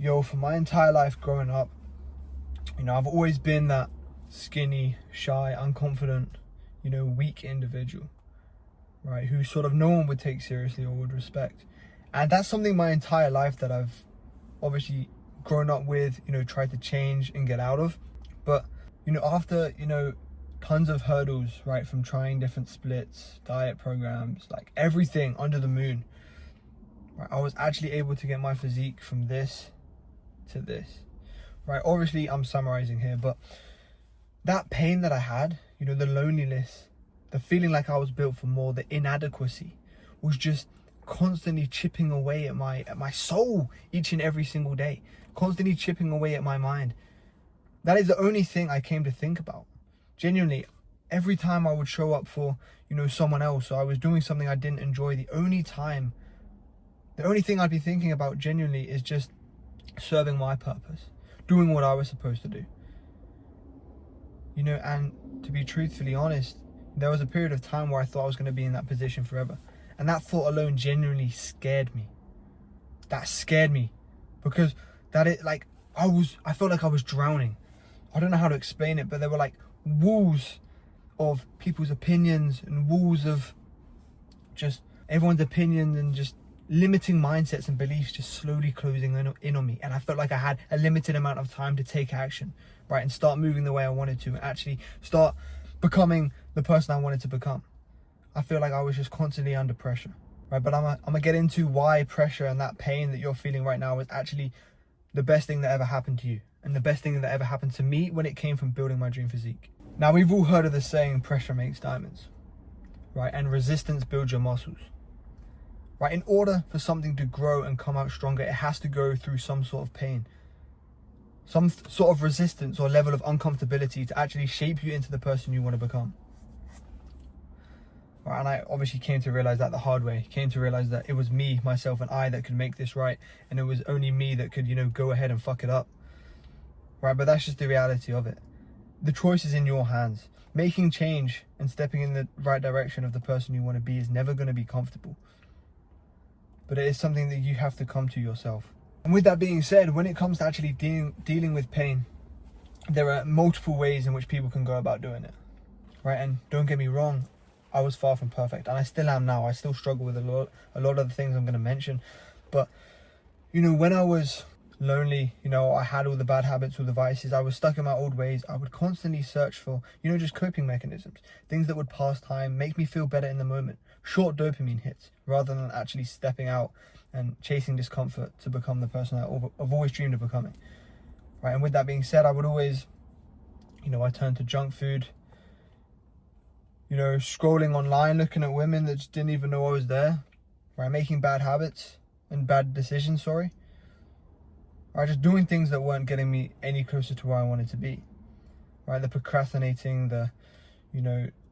Yo, for my entire life growing up, I've always been that skinny, shy, unconfident, weak individual, right? Who sort of no one would take seriously or would respect. And that's something my entire life that I've obviously grown up with, tried to change and get out of. But, after, tons of hurdles, right? From trying different splits, diet programs, like everything under the moon, right? I was actually able to get my physique from this to this, right? Obviously I'm summarizing here, but that pain that I had, the loneliness, the feeling like I was built for more, the inadequacy was just constantly chipping away at my soul each and every single day, constantly chipping away at my mind. That is the only thing I came to think about. Genuinely, every time I would show up for, someone else, or I was doing something I didn't enjoy, the only thing I'd be thinking about genuinely is just serving my purpose, doing what I was supposed to do. And to be truthfully honest, there was a period of time where I thought I was going to be in that position forever. And that thought alone genuinely scared me. That scared me because I felt like I was drowning. I don't know how to explain it, but there were like walls of people's opinions and walls of just everyone's opinions and just limiting mindsets and beliefs just slowly closing in on me. And I felt like I had a limited amount of time to take action, right? And start moving the way I wanted to and actually start becoming the person I wanted to become. I feel like I was just constantly under pressure, right? But I'm gonna get into why pressure and that pain that you're feeling right now is actually the best thing that ever happened to you and the best thing that ever happened to me when it came from building my dream physique. Now, we've all heard of the saying, pressure makes diamonds, right? And resistance builds your muscles. Right, in order for something to grow and come out stronger, it has to go through some sort of pain, some sort of resistance or level of uncomfortability to actually shape you into the person you want to become. Right, and I obviously came to realize that the hard way, came to realize that it was me, myself and I that could make this right. And it was only me that could, go ahead and fuck it up. Right, but that's just the reality of it. The choice is in your hands. Making change and stepping in the right direction of the person you want to be is never going to be comfortable. But it is something that you have to come to yourself. And with that being said, when it comes to actually dealing with pain, there are multiple ways in which people can go about doing it, right? And don't get me wrong, I was far from perfect, and I still am now. I still struggle with a lot of the things I'm going to mention. But, when I was lonely, I had all the bad habits, all the vices, I was stuck in my old ways, I would constantly search for, just coping mechanisms, things that would pass time, make me feel better in the moment, short dopamine hits, rather than actually stepping out and chasing discomfort to become the person I've always dreamed of becoming, right? And with that being said, I would always, I turned to junk food, scrolling online, looking at women that just didn't even know I was there, right? Making bad habits and bad decisions, right? Just doing things that weren't getting me any closer to where I wanted to be, right? The procrastinating, the,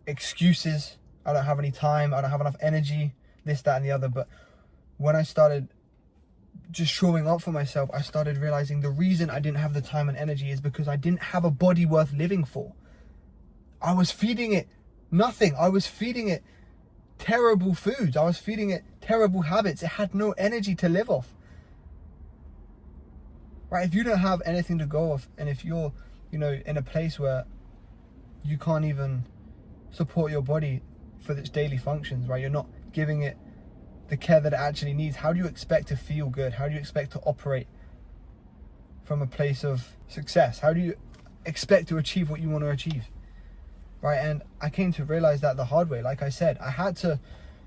excuses. I don't have any time, I don't have enough energy, this, that, and the other. But when I started just showing up for myself, I started realizing the reason I didn't have the time and energy is because I didn't have a body worth living for. I was feeding it nothing. I was feeding it terrible foods. I was feeding it terrible habits. It had no energy to live off. Right? If you don't have anything to go off, and if you're, in a place where you can't even support your body for its daily functions, right? You're not giving it the care that it actually needs. How do you expect to feel good? How do you expect to operate from a place of success? How do you expect to achieve what you want to achieve? Right? And I came to realize that the hard way. Like I said, I had to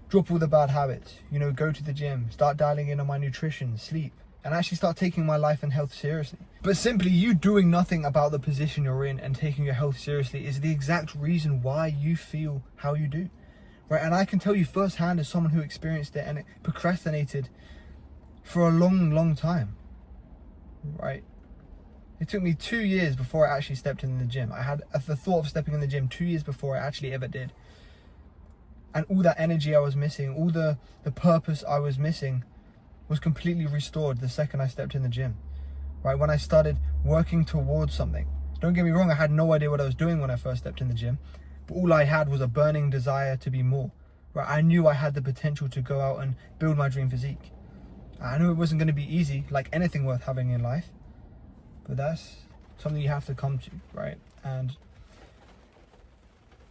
drop all the bad habits, go to the gym, start dialing in on my nutrition, sleep, and actually start taking my life and health seriously. But simply you doing nothing about the position you're in and taking your health seriously is the exact reason why you feel how you do. Right? And I can tell you firsthand as someone who experienced it and it procrastinated for a long, long time. Right? It took me 2 years before I actually stepped in the gym. I had the thought of stepping in the gym 2 years before I actually ever did. And all that energy I was missing, all the purpose I was missing was completely restored the second I stepped in the gym. Right? When I started working towards something. Don't get me wrong, I had no idea what I was doing when I first stepped in the gym. But all I had was a burning desire to be more. Right? I knew I had the potential to go out and build my dream physique. I know it wasn't going to be easy, like anything worth having in life, but that's something you have to come to, right? And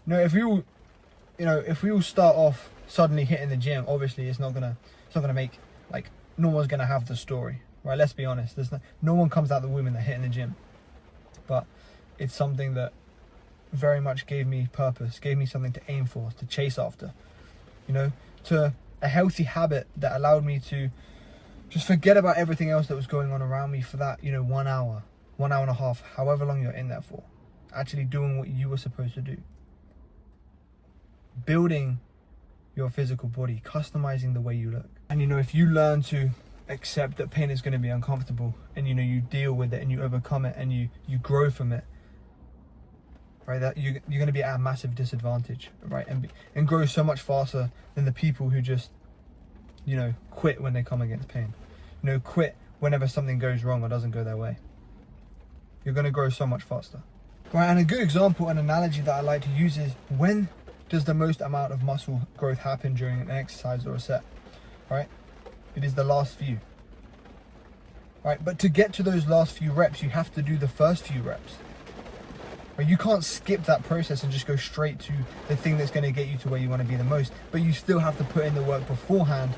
if we all start off suddenly hitting the gym, obviously it's not gonna make, like, no one's gonna have the story, right? Let's be honest. No one comes out of the womb and they're hitting the gym, but it's something that very much gave me purpose, gave me something to aim for, to chase after, to a healthy habit that allowed me to just forget about everything else that was going on around me for that, 1 hour, 1 hour and a half, however long you're in there for, actually doing what you were supposed to do. Building your physical body, customizing the way you look. And if you learn to accept that pain is going to be uncomfortable, and you deal with it and you overcome it and you grow from it, right, that you're going to be at a massive disadvantage, right, and grow so much faster than the people who just quit when they come against pain, quit whenever something goes wrong or doesn't go their way. You're going to grow so much faster, right? And a good example, an analogy that I like to use is, when does the most amount of muscle growth happen during an exercise or a set, right? It is the last few, right? But to get to those last few reps, you have to do the first few reps. Right? You can't skip that process and just go straight to the thing that's going to get you to where you want to be the most, but you still have to put in the work beforehand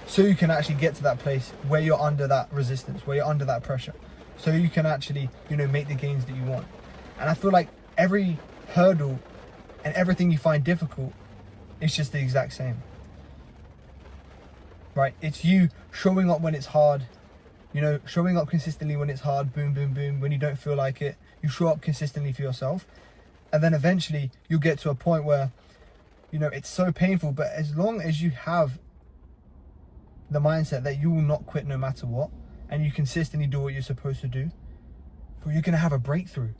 so you can actually get to that place where you're under that resistance, where you're under that pressure, so you can actually, make the gains that you want. And I feel like every hurdle and everything you find difficult is just the exact same, right? It's you showing up when it's hard, showing up consistently when it's hard, boom, boom, boom. When you don't feel like it, you show up consistently for yourself. And then eventually you'll get to a point where, it's so painful, but as long as you have the mindset that you will not quit no matter what, and you consistently do what you're supposed to do, but you're going to have a breakthrough.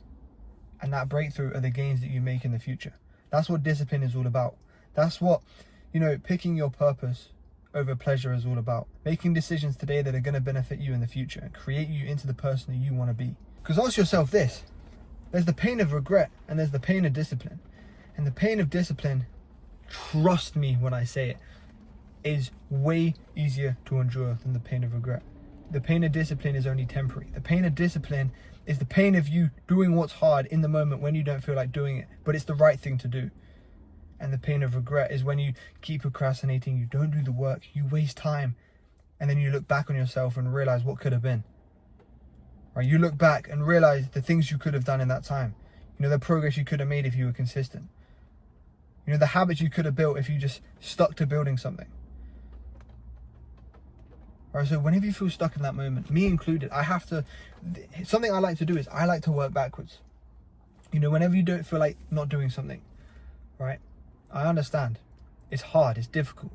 And that breakthrough are the gains that you make in the future. That's what discipline is all about. That's what, picking your purpose over pleasure is all about. Making decisions today that are going to benefit you in the future and create you into the person that you want to be. Because ask yourself this: there's the pain of regret and there's the pain of discipline. And the pain of discipline, trust me when I say it, is way easier to endure than the pain of regret. The pain of discipline is only temporary. The pain of discipline is the pain of you doing what's hard in the moment when you don't feel like doing it, but it's the right thing to do. And the pain of regret is when you keep procrastinating, you don't do the work, you waste time, and then you look back on yourself and realize what could have been. Right? You look back and realize the things you could have done in that time. The progress you could have made if you were consistent. The habits you could have built if you just stuck to building something. Alright, so whenever you feel stuck in that moment, me included, something I like to do is I like to work backwards. Whenever you don't feel like not doing something, right? I understand. It's hard, it's difficult.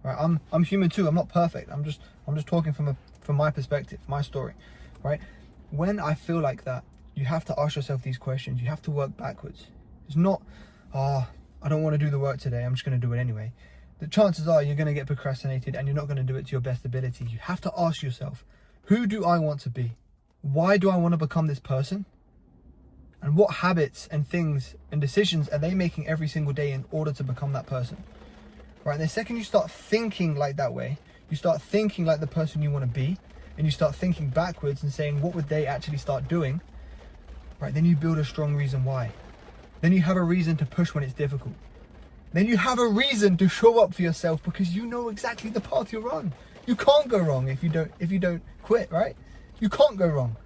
Right? I'm human too, I'm not perfect. I'm just talking from my perspective, my story. Right? When I feel like that, you have to ask yourself these questions. You have to work backwards. It's not, I don't want to do the work today, I'm just going to do it anyway. The chances are you're going to get procrastinated and you're not going to do it to your best ability. You have to ask yourself, who do I want to be? Why do I want to become this person? And what habits and things and decisions are they making every single day in order to become that person? Right, and the second you start thinking like that way, you start thinking like the person you want to be, and you start thinking backwards and saying, what would they actually start doing? Right, then you build a strong reason why. Then you have a reason to push when it's difficult. Then you have a reason to show up for yourself because you know exactly the path you're on. You can't go wrong if you don't quit, right? You can't go wrong.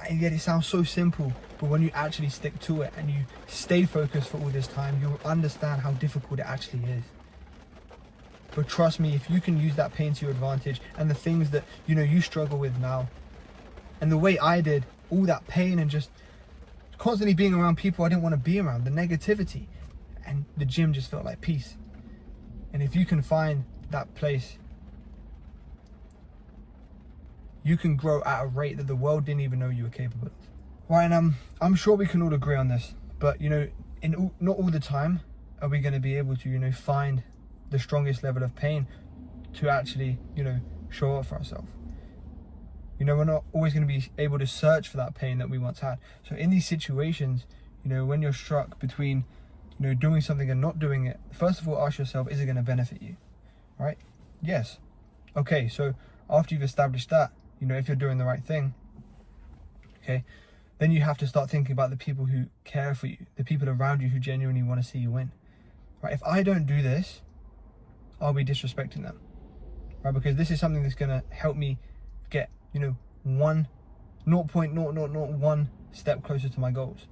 And yet it sounds so simple, but when you actually stick to it and you stay focused for all this time, you'll understand how difficult it actually is. But trust me, if you can use that pain to your advantage and the things that you struggle with now, and the way I did, all that pain and just constantly being around people I didn't want to be around, the negativity, and the gym just felt like peace. And if you can find that place, you can grow at a rate that the world didn't even know you were capable of. Right, and I'm sure we can all agree on this, but not all the time are we going to be able to find the strongest level of pain to actually show up for ourselves. We're not always going to be able to search for that pain that we once had. So in these situations, when you're struck between, doing something and not doing it, first of all, ask yourself, is it going to benefit you? Right? Yes. Okay, so after you've established that, you know, if you're doing the right thing, okay, then you have to start thinking about the people who care for you, the people around you who genuinely want to see you win. Right? If I don't do this, I'll be disrespecting them. Right? Because this is something that's going to help me get, you know, 0.0001 step closer to my goals.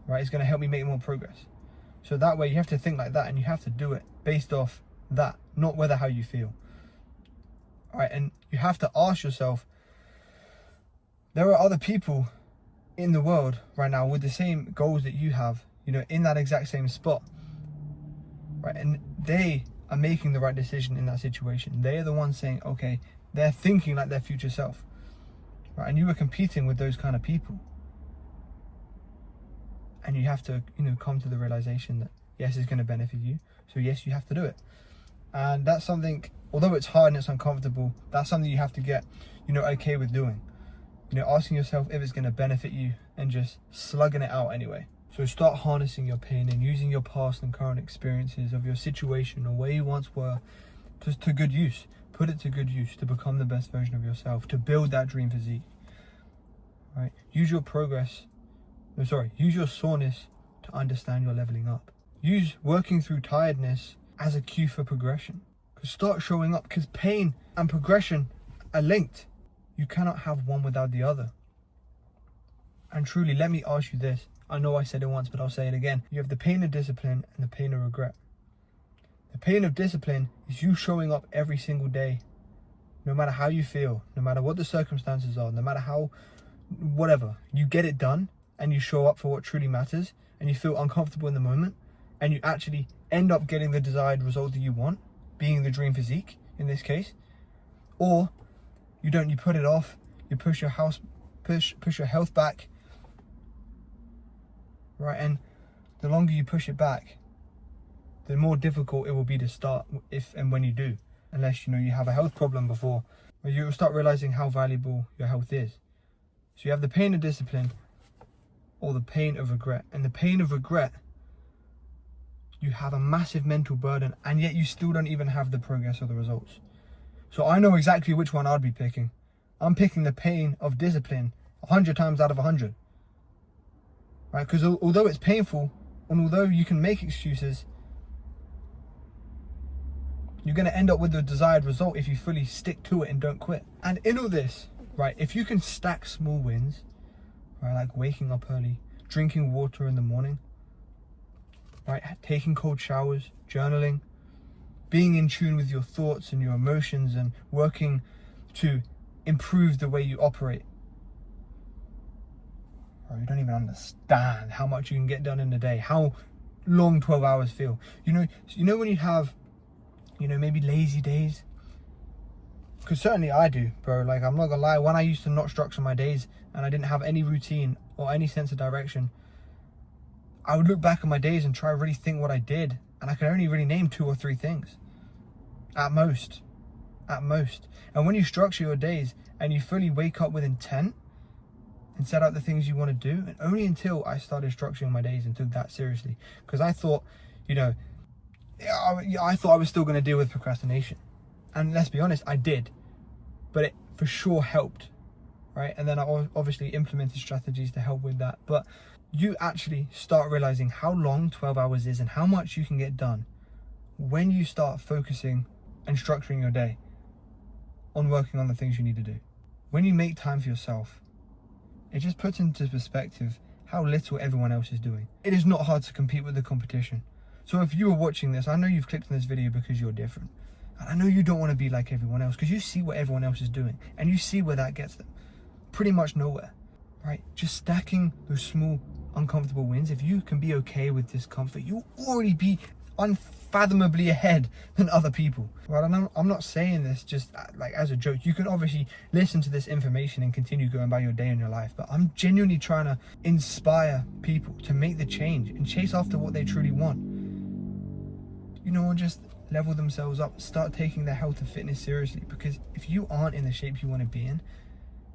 Right? It's going to help me make more progress. So that way you have to think like that, and you have to do it based off that, not whether how you feel. All right? And you have to ask yourself, there are other people in the world right now with the same goals that you have, you know, in that exact same spot. Right? And they are making the right decision in that situation. They are the ones saying, okay, they're thinking like their future self. Right? And you were competing with those kind of people. And you have to, you know, come to the realization that yes, it's going to benefit you. So yes, you have to do it. And that's something, although it's hard and it's uncomfortable, that's something you have to get, you know, okay with doing. You know, asking yourself if it's going to benefit you and just slugging it out anyway. So start harnessing your pain and using your past and current experiences of your situation or where you once were just to good use. Put it to good use to become the best version of yourself, to build that dream physique. Right? Use your soreness to understand your leveling up. Use working through tiredness as a cue for progression. Start showing up, because pain and progression are linked. You cannot have one without the other. And truly, let me ask you this. I know I said it once, but I'll say it again. You have the pain of discipline and the pain of regret. The pain of discipline is you showing up every single day, no matter how you feel, no matter what the circumstances are, no matter how, whatever, you get it done and you show up for what truly matters, and you feel uncomfortable in the moment, and you actually end up getting the desired result that you want, being the dream physique in this case. Or you don't, you put it off, you push your health back, right? And the longer you push it back, the more difficult it will be to start if and when you do, unless, you know, you have a health problem before, where you'll start realizing how valuable your health is. So you have the pain of discipline or the pain of regret. And the pain of regret, you have a massive mental burden, and yet you still don't even have the progress or the results. So I know exactly which one I'd be picking. I'm picking the pain of discipline 100 times out of 100. Right? Because although it's painful, and although you can make excuses, you're going to end up with the desired result if you fully stick to it and don't quit. And in all this, right, if you can stack small wins, right, like waking up early, drinking water in the morning, right, taking cold showers, journaling, being in tune with your thoughts and your emotions, and working to improve the way you operate. Right, you don't even understand how much you can get done in a day, how long 12 hours feel. You know when you have, you know, maybe lazy days, because certainly I do, bro. Like, I'm not gonna lie, when I used to not structure my days and I didn't have any routine or any sense of direction, I would look back at my days and try to really think what I did, and I could only really name 2 or 3 things at most. And when you structure your days and you fully wake up with intent and set out the things you want to do, and only until I started structuring my days and took that seriously, because I thought, you know, I thought I was still going to deal with procrastination, and let's be honest, I did, but it for sure helped, right? And then I obviously implemented strategies to help with that. But you actually start realizing how long 12 hours is and how much you can get done when you start focusing and structuring your day on working on the things you need to do. When you make time for yourself, it just puts into perspective how little everyone else is doing. It is not hard to compete with the competition. So if you are watching this, I know you've clicked on this video because you're different. And I know you don't want to be like everyone else, because you see what everyone else is doing and you see where that gets them. Pretty much nowhere, right? Just stacking those small, uncomfortable wins. If you can be okay with discomfort, you'll already be unfathomably ahead than other people, right? And I'm not saying this just like as a joke. You can obviously listen to this information and continue going about your day in your life, but I'm genuinely trying to inspire people to make the change and chase after what they truly want, you know, and just level themselves up, start taking their health and fitness seriously. Because if you aren't in the shape you want to be in,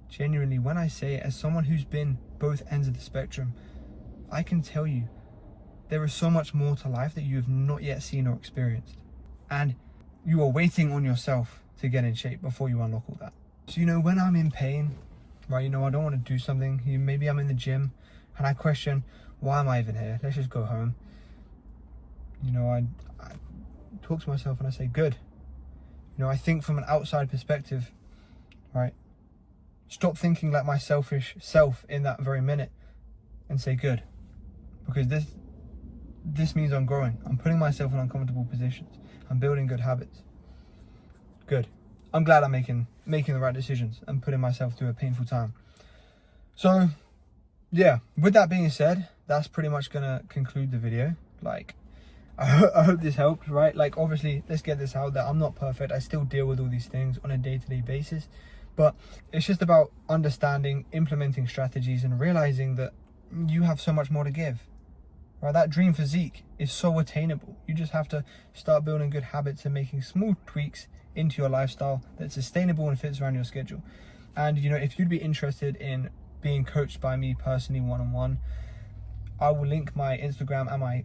genuinely, when I say it as someone who's been both ends of the spectrum, I can tell you there is so much more to life that you have not yet seen or experienced. And you are waiting on yourself to get in shape before you unlock all that. So, when I'm in pain, right, I don't want to do something, maybe I'm in the gym and I question, why am I even here? Let's just go home. I talk to myself and I say, good. I think from an outside perspective, right? Stop thinking like my selfish self in that very minute and say, good. Because this means I'm growing. I'm putting myself in uncomfortable positions. I'm building good habits. Good. I'm glad I'm making the right decisions and putting myself through a painful time. So, yeah, with that being said, that's pretty much gonna conclude the video. I hope this helped, right? Obviously, let's get this out that I'm not perfect. I still deal with all these things on a day-to-day basis, but it's just about understanding, implementing strategies, and realizing that you have so much more to give, right? That dream physique is so attainable. You just have to start building good habits and making small tweaks into your lifestyle that's sustainable and fits around your schedule. And if you'd be interested in being coached by me personally one-on-one, I will link my Instagram and my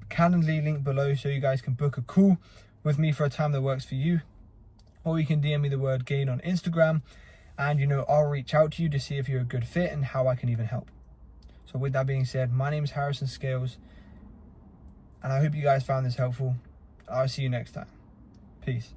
Calendly link below so you guys can book a call with me for a time that works for you, or you can DM me the word gain on Instagram, and I'll reach out to you to see if you're a good fit and how I can even help. So with that being said, my name is Harrison Scales, and I hope you guys found this helpful. I'll see you next time. Peace.